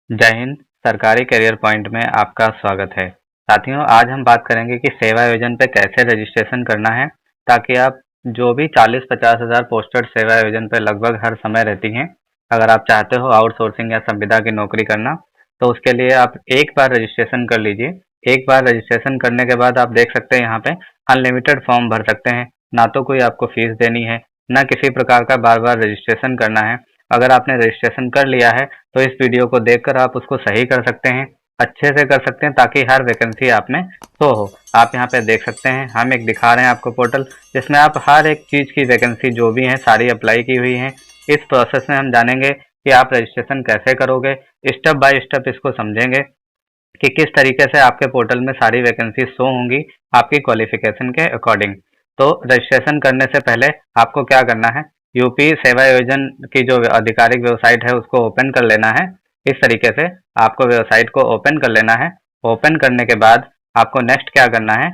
जय हिंद। सरकारी career point में आपका स्वागत है। साथियों, आज हम बात करेंगे कि सेवा योजन पे कैसे रजिस्ट्रेशन करना है ताकि आप जो भी 40-50 हज़ार पोस्टेड सेवा योजन पे लगभग हर समय रहती हैं, अगर आप चाहते हो आउटसोर्सिंग या संविदा की नौकरी करना, तो उसके लिए आप एक बार रजिस्ट्रेशन कर लीजिए। एक बार रजिस्ट्रेशन करने के बाद आप देख सकते हैं यहाँ पे अनलिमिटेड फॉर्म भर सकते हैं। ना तो कोई आपको फीस देनी है, ना किसी प्रकार का बार बार रजिस्ट्रेशन करना है। अगर आपने रजिस्ट्रेशन कर लिया है तो इस वीडियो को देखकर आप उसको सही कर सकते हैं, अच्छे से कर सकते हैं, ताकि हर वैकेंसी आप में शो हो। आप यहाँ पे देख सकते हैं, हम एक दिखा रहे हैं आपको पोर्टल, जिसमें आप हर एक चीज़ की वैकेंसी जो भी है सारी अप्लाई की हुई है। इस प्रोसेस में हम जानेंगे कि आप रजिस्ट्रेशन कैसे करोगे, स्टेप बाय स्टेप इसको समझेंगे कि किस तरीके से आपके पोर्टल में सारी वैकेंसी शो होंगी आपकी क्वालिफिकेशन के अकॉर्डिंग। तो रजिस्ट्रेशन करने से पहले आपको क्या करना है, यूपी सेवा योजन की जो आधिकारिक वेबसाइट है उसको ओपन कर लेना है। इस तरीके से आपको वेबसाइट को ओपन कर लेना है। ओपन करने के बाद आपको नेक्स्ट क्या करना है,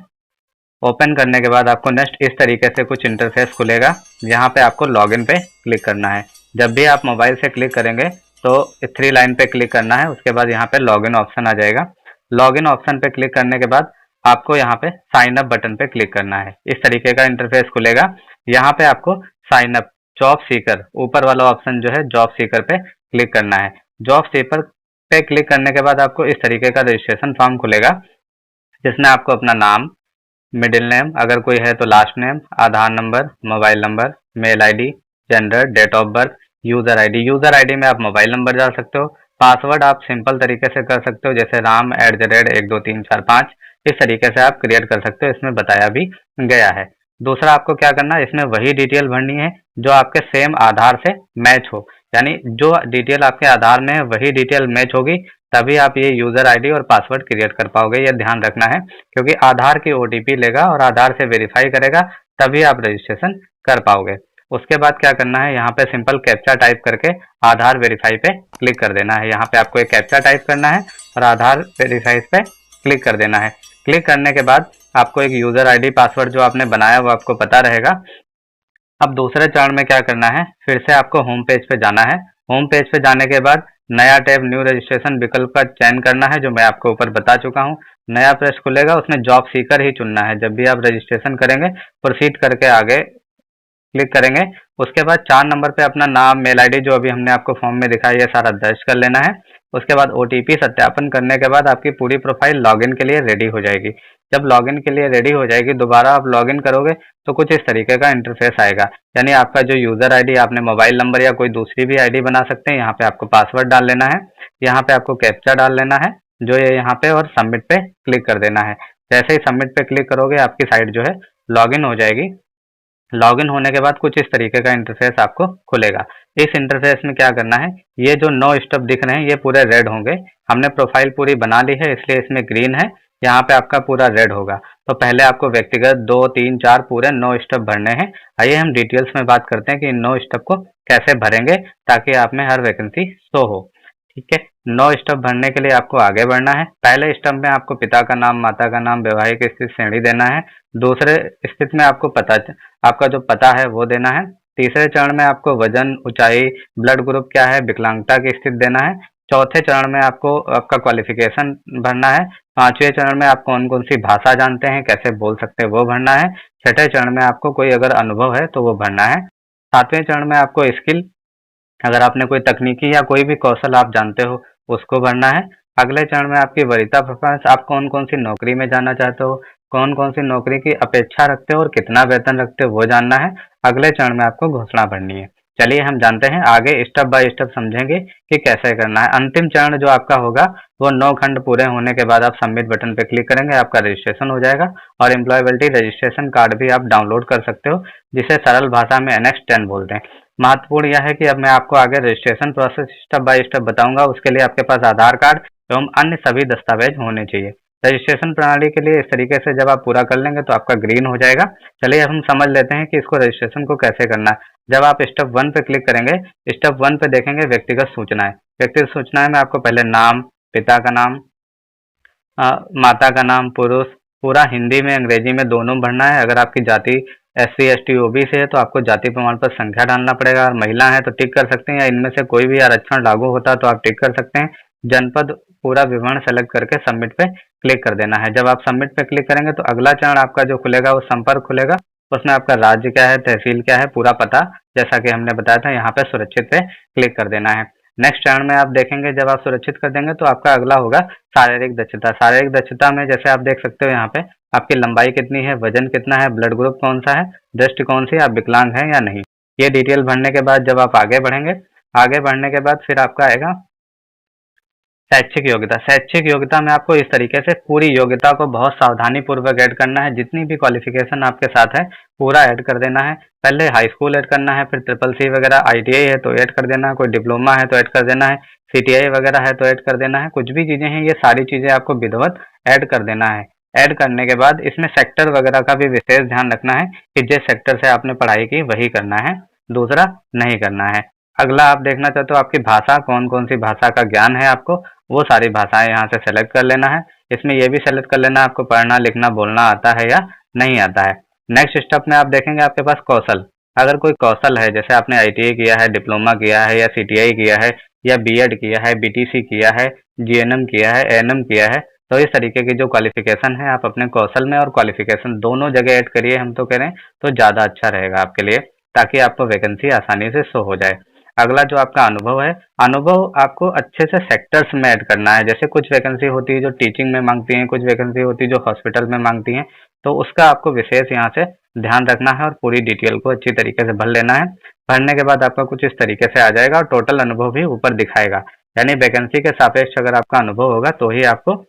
ओपन करने के बाद आपको नेक्स्ट इस तरीके से कुछ इंटरफेस खुलेगा, जहाँ पे आपको लॉगिन पे क्लिक करना है। जब भी आप मोबाइल से क्लिक करेंगे तो थ्री लाइन पे क्लिक करना है, उसके बाद यहाँ पे लॉगिन ऑप्शन आ जाएगा। लॉगिन ऑप्शन पे क्लिक करने के बाद आपको यहाँ पे साइन अप बटन पे क्लिक करना है। इस तरीके का इंटरफेस खुलेगा। यहाँ पे आपको साइन अप जॉब सीकर, ऊपर वाला ऑप्शन जो है जॉब सीकर पे क्लिक करना है। जॉब सीकर पे क्लिक करने के बाद आपको इस तरीके का रजिस्ट्रेशन फॉर्म खुलेगा, जिसमें आपको अपना नाम, मिडिल नेम, अगर कोई है तो last name, Aadhaar number, mobile number, mail ID, gender, date of birth, user ID. User ID में आप मोबाइल नंबर डाल सकते हो। पासवर्ड आप सिंपल तरीके से कर सकते हो, जैसे राम@12345। इस तरीके से आप क्रिएट कर सकते हो, इसमें बताया भी गया है। दूसरा आपको क्या करना है, इसमें वही डिटेल भरनी है जो आपके सेम आधार से मैच हो, यानी जो डिटेल आपके आधार में है वही डिटेल मैच होगी, तभी आप ये यूजर आईडी और पासवर्ड क्रिएट कर पाओगे। ये ध्यान रखना है, क्योंकि आधार की ओटीपी लेगा और आधार से वेरीफाई करेगा, तभी आप रजिस्ट्रेशन कर पाओगे। उसके बाद क्या करना है, यहाँ पे सिंपल कैप्चा टाइप करके आधार वेरीफाई पे क्लिक कर देना है। यहाँ पे आपको एक कैप्चा टाइप करना है और आधार वेरीफाई पे क्लिक कर देना है। क्लिक करने के बाद आपको एक यूजर आईडी पासवर्ड जो आपने बनाया वो आपको पता रहेगा। अब दूसरे चरण में क्या करना है, फिर से आपको होम पेज पे जाना है। होम पेज पे जाने के बाद नया टैब न्यू रजिस्ट्रेशन विकल्प का चयन करना है, जो मैं आपको ऊपर बता चुका हूँ। नया पेज खुलेगा, उसमें जॉब सीकर ही चुनना है। जब भी आप रजिस्ट्रेशन करेंगे, प्रोसीड करके आगे क्लिक करेंगे। उसके बाद 4 नंबर पे अपना नाम, मेल आईडी जो अभी हमने आपको फॉर्म में दिखाया, ये सारा दर्ज कर लेना है। उसके बाद ओटीपी सत्यापन करने के बाद आपकी पूरी प्रोफाइल लॉगिन के लिए रेडी हो जाएगी। जब लॉगिन के लिए रेडी हो जाएगी, दोबारा आप लॉगिन करोगे तो कुछ इस तरीके का इंटरफेस आएगा, यानी आपका जो यूजर आईडी, आपने मोबाइल नंबर या कोई दूसरी भी आईडी बना सकते हैं। यहाँ पे आपको पासवर्ड डाल लेना है, यहाँ पे आपको कैप्चा डाल लेना है जो ये यहाँ पे, और सबमिट पे क्लिक कर देना है। जैसे ही सबमिट पे क्लिक करोगे आपकी साइट जो है लॉगिन हो जाएगी। लॉगिन होने के बाद कुछ इस तरीके का इंटरफेस आपको खुलेगा। इस इंटरफेस में क्या करना है, ये जो 9 स्टेप दिख रहे हैं ये पूरे रेड होंगे। हमने प्रोफाइल पूरी बना ली है, इसलिए इसमें ग्रीन है, यहाँ पे आपका पूरा रेड होगा। तो पहले आपको व्यक्तिगत 2, 3, 4 पूरे 9 स्टेप भरने हैं। आइए हम डिटेल्स में बात करते हैं कि इन 9 स्टेप को कैसे भरेंगे ताकि आप में हर वैकेंसी शो हो। ठीक है, 9 स्टेप भरने के लिए आपको आगे बढ़ना है। पहले स्टेप में आपको पिता का नाम, माता का नाम, वैवाहिक स्थिति, श्रेणी देना है। दूसरे स्थिति में आपको आपका जो पता है वो देना है। तीसरे चरण में आपको वजन, ऊंचाई, ब्लड ग्रुप क्या है, विकलांगता की स्थिति देना है। चौथे चरण में आपको आपका क्वालिफिकेशन भरना है। पांचवें चरण में आप कौन कौन सी भाषा जानते हैं, कैसे बोल सकते हैं, वो भरना है। छठे चरण में आपको कोई अगर अनुभव है तो वो भरना है। सातवें चरण में आपको स्किल, अगर आपने कोई तकनीकी या कोई भी कौशल आप जानते हो उसको भरना है। अगले चरण में आपकी वरीयता प्रेफरेंस, आप कौन कौन सी नौकरी में जाना चाहते हो, कौन कौन सी नौकरी की अपेक्षा रखते हो और कितना वेतन रखते हो वो जानना है। अगले चरण में आपको घोषणा भरनी है। चलिए हम जानते हैं, आगे स्टेप बाय स्टेप समझेंगे कि कैसे करना है। अंतिम चरण जो आपका होगा वो 9 खंड पूरे होने के बाद आप सबमिट बटन पे क्लिक करेंगे, आपका रजिस्ट्रेशन हो जाएगा और एम्प्लॉयबिलिटी रजिस्ट्रेशन कार्ड भी आप डाउनलोड कर सकते हो, जिसे सरल भाषा में NX10 बोलते हैं। महत्वपूर्ण यह है कि अब मैं आपको आगे registration process step by step बताऊंगा। उसके लिए आपके पास आधार कार्ड एवं अन्य सभी दस्तावेज होने चाहिए। रजिस्ट्रेशन प्रणाली के लिए इस तरीके से जब आप पूरा कर लेंगे तो आपका ग्रीन हो जाएगा। चलिए अब हम समझ लेते हैं कि इसको रजिस्ट्रेशन को कैसे करना है। जब आप स्टेप 1 पे क्लिक करेंगे, स्टेप 1 पे देखेंगे व्यक्तिगत सूचनाएं। व्यक्तिगत सूचनाएं में आपको पहले नाम, पिता का नाम, माता का नाम, पुरुष, पूरा हिंदी में अंग्रेजी में दोनों भरना है। अगर आपकी जाति SC ST OBC है तो आपको जाति प्रमाण पत्र संख्या डालना पड़ेगा, और महिला है तो टिक कर सकते हैं, या इनमें से कोई भी आरक्षण लागू होता है तो आप टिक कर सकते हैं। जनपद पूरा विवरण सेलेक्ट करके सबमिट पे क्लिक कर देना है। जब आप सबमिट पे क्लिक करेंगे तो अगला चरण आपका जो खुलेगा वो संपर्क खुलेगा। उसमें आपका राज्य क्या है, तहसील क्या है, पूरा पता जैसा कि हमने बताया था यहाँ पे सुरक्षित पे क्लिक कर देना है। नेक्स्ट चरण में आप देखेंगे जब आप सुरक्षित कर देंगे तो आपका अगला होगा शारीरिक दक्षता। शारीरिक दक्षता में जैसे आप देख सकते हो यहाँ पे आपकी लंबाई कितनी है, वजन कितना है, ब्लड ग्रुप कौन सा है, दृष्टि कौन सी, आप विकलांग हैं या नहीं। ये डिटेल भरने के बाद जब आप आगे बढ़ेंगे, आगे बढ़ने के बाद फिर आपका आएगा शैक्षिक योग्यता। शैक्षिक योग्यता में आपको इस तरीके से पूरी योग्यता को बहुत सावधानी पूर्वक ऐड करना है। जितनी भी क्वालिफिकेशन आपके साथ है पूरा ऐड कर देना है। पहले हाई स्कूल ऐड करना है, फिर ट्रिपल सी वगैरह, आईटीआई है तो ऐड कर देना है, कोई डिप्लोमा है तो ऐड कर देना है, सीटीआई वगैरह है तो ऐड कर देना है। कुछ भी चीज़ें हैं ये सारी चीज़ें आपको विधिवत ऐड कर देना है। ऐड करने के बाद इसमें सेक्टर वगैरह का भी विशेष ध्यान रखना है कि जिस सेक्टर से आपने पढ़ाई की वही करना है, दूसरा नहीं करना है। अगला आप देखना चाहते हो आपकी भाषा, कौन कौन सी भाषा का ज्ञान है आपको, वो सारी भाषाएं यहाँ से सेलेक्ट कर लेना है। इसमें ये भी सेलेक्ट कर लेना है आपको पढ़ना लिखना बोलना आता है या नहीं आता है। नेक्स्ट स्टेप में आप देखेंगे आपके पास कौशल। अगर कोई कौशल है, जैसे आपने आईटीआई किया है, डिप्लोमा किया है या सीटीआई किया है या बीएड किया है, बीटीसी किया है, जीएनएम किया है, एएनएम किया है, तो इस तरीके की जो क्वालिफिकेशन है आप अपने कौशल में और क्वालिफिकेशन दोनों जगह ऐड करिए, हम तो कह रहे हैं, तो ज़्यादा अच्छा रहेगा आपके लिए, ताकि आपको वैकेंसी आसानी से शो हो जाए। अगला जो आपका अनुभव है, अनुभव आपको अच्छे से सेक्टर्स में ऐड करना है। जैसे कुछ वैकेंसी होती है जो टीचिंग में मांगती हैं, कुछ वैकेंसी होती है जो हॉस्पिटल में मांगती हैं, तो उसका आपको विशेष यहाँ से ध्यान रखना है और पूरी डिटेल को अच्छी तरीके से भर लेना है। भरने के बाद आपका कुछ इस तरीके से आ जाएगा और टोटल अनुभव भी ऊपर दिखाएगा। यानी वैकेंसी के सापेक्ष अगर आपका अनुभव होगा तो ही आपको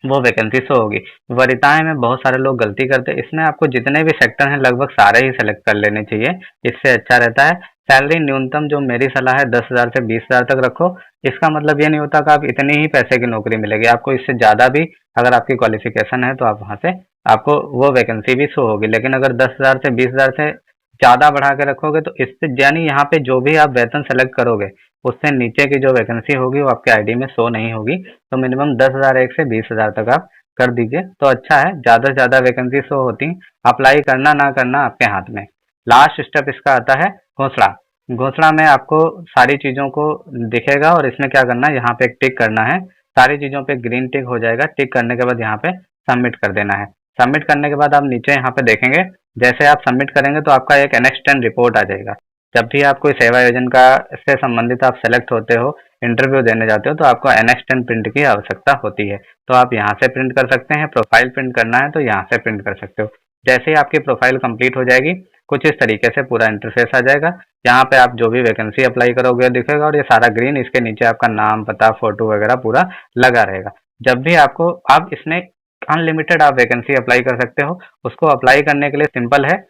वो वैकेंसी शो होगी। वरीयताएं में बहुत सारे लोग गलती करते हैं, इसमें आपको जितने भी सेक्टर हैं लगभग सारे ही सेलेक्ट कर लेने चाहिए, इससे अच्छा रहता है। सैलरी न्यूनतम जो मेरी सलाह है 10,000 से 20,000 तक रखो। इसका मतलब ये नहीं होता कि आप इतने ही पैसे की नौकरी मिलेगी, आपको इससे ज़्यादा भी अगर आपकी क्वालिफिकेशन है तो आप वहाँ से आपको वो वैकेंसी भी शो होगी। लेकिन अगर 10,000 से 20,000 से ज़्यादा बढ़ा के रखोगे तो इससे यानी यहाँ पे जो भी आप वेतन सेलेक्ट करोगे उससे नीचे की जो वैकेंसी होगी वो आपके आईडी में शो नहीं होगी। तो मिनिमम 10,000 एक से 20,000 तक आप कर दीजिए तो अच्छा है। ज़्यादा से ज़्यादा वैकेंसी शो होती, अप्लाई करना ना करना आपके हाथ में। लास्ट स्टेप इसका आता है घोषणा। घोषणा में आपको सारी चीज़ों को दिखेगा और इसमें क्या करना है, यहाँ पे एक टिक करना है। सारी चीज़ों पे ग्रीन टिक हो जाएगा। टिक करने के बाद यहाँ पे सबमिट कर देना है। सबमिट करने के बाद आप नीचे यहाँ पे देखेंगे, जैसे आप सबमिट करेंगे तो आपका एक एनेक्स 10 रिपोर्ट आ जाएगा। जब भी आप कोई सेवा योजना का से संबंधित आप सेलेक्ट होते हो, इंटरव्यू देने जाते हो, तो आपको एनेक्स 10 प्रिंट की आवश्यकता होती है। तो आप यहाँ से प्रिंट कर सकते हैं। प्रोफाइल प्रिंट करना है तो यहाँ से प्रिंट कर सकते हो। जैसे ही आपकी प्रोफाइल कंप्लीट हो जाएगी कुछ इस तरीके से पूरा इंटरफेस आ जाएगा। यहाँ पे आप जो भी वैकेंसी अप्लाई करोगे दिखेगा और ये सारा ग्रीन, इसके नीचे आपका नाम पता फोटो वगैरह पूरा लगा रहेगा। जब भी आपको आप इसमें अनलिमिटेड आप वैकेंसी अप्लाई कर सकते हो। उसको अप्लाई करने के लिए सिंपल है,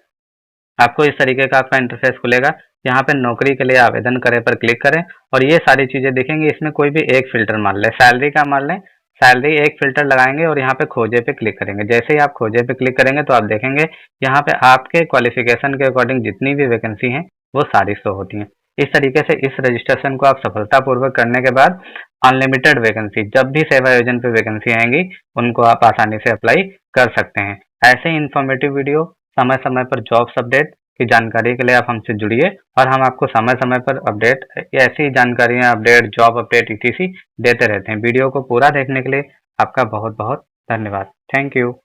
आपको इस तरीके का आपका इंटरफेस खुलेगा। यहाँ पे नौकरी के लिए आवेदन करें पर क्लिक करें और ये सारी चीज़ें दिखेंगी। इसमें कोई भी एक फ़िल्टर मान लें, सैलरी का मान लें, सैलरी एक फ़िल्टर लगाएंगे और यहाँ पे खोजे पे क्लिक करेंगे। जैसे ही आप खोजे पे क्लिक करेंगे तो आप देखेंगे यहाँ पे आपके क्वालिफिकेशन के अकॉर्डिंग जितनी भी वैकेंसी हैं वो सारी शो होती हैं। इस तरीके से इस रजिस्ट्रेशन को आप सफलतापूर्वक करने के बाद अनलिमिटेड वैकेंसी, जब भी सेवा योजना पे वैकेंसी आएंगी उनको आप आसानी से अप्लाई कर सकते हैं। ऐसे ही इन्फॉर्मेटिव वीडियो, समय समय पर जॉब्स अपडेट की जानकारी के लिए आप हमसे जुड़िए और हम आपको समय समय पर अपडेट, ऐसी जानकारियां, अपडेट, जॉब अपडेट etc देते रहते हैं। वीडियो को पूरा देखने के लिए आपका बहुत बहुत धन्यवाद। Thank you.